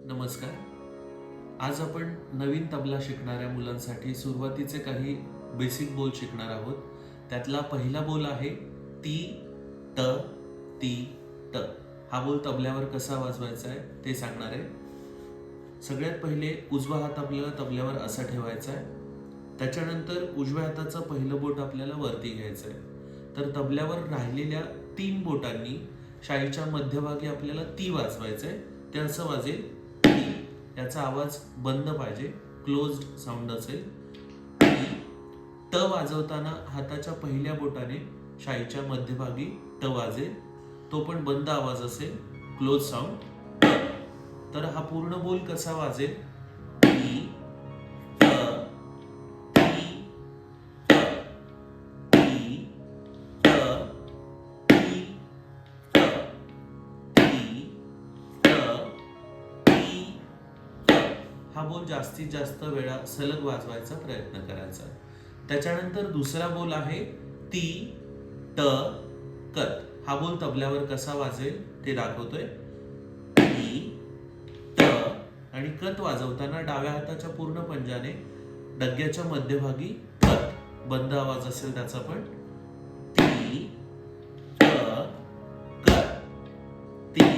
नमस्कार. आज आपण नवीन तबला शिकणाऱ्या मुलांसाठी सुरुवातीचे काही बेसिक बोल शिकणार आहोत. त्यातला पहिला बोल आहे ती त ती त. हा बोल तबल्यावर कसा वाजवायचा आहे ते सांगणार आहे. सगळ्यात पहिले उजवा हात आपल्याला तबल्यावर असा ठेवायचा आहे. त्याच्यानंतर उजव्या हाताचं पहिलं बोट आपल्याला वरती घ्यायचं आहे. तर तबल्यावर राहिलेल्या 3 बोटांनी शाईच्या मध्यभागी आपल्याला ती वाजवायचं आहे. ते असं वाजेल ती. याचा आवाज बंद पाहिजे, क्लोज्ड साऊंड असेल. ट वाजवताना हाताच्या पहिल्या बोटाने शाईच्या मध्यभागी ट वाजेल. तो पण बंद आवाज असेल, क्लोज साऊंड. तर हा पूर्ण बोल कसा वाजेल? ती ट ती ट ती ट ती ट ती ट ती ट. हा बोल जास्तीत जास्त वेळा सलग वाजवायचा प्रयत्न करायचा. त्याच्यानंतर दुसरा बोल आहे ती ट कत. हा बोल तबल्यावर कसा वाजेल ते दाखवतोय. ती ट आणि कत वाजवताना डाव्या हाताच्या पूर्ण पंजाने डग्याच्या मध्यभागी कत, बंद आवाज असेल त्याचा पण. ती ट कत ती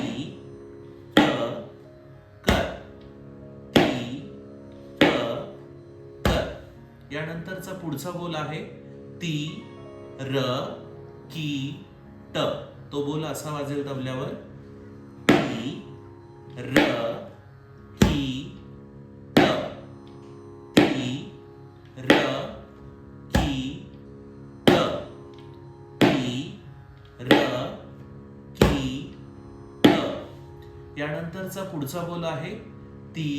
ट कत ती ट कत. यानंतरचा पुढचा बोल आहे ती र की ट. तो बोल असा वाजेल तबल्यावर. ती र की ट ती र की ट ती र की ट. यानंतरचा पुढचा बोल आहे ती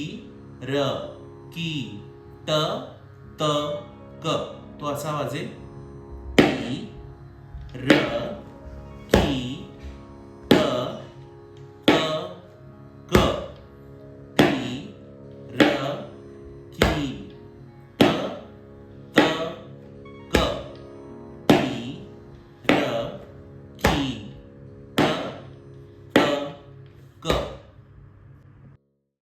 र की ट त क. तो असा वाजेल. ती र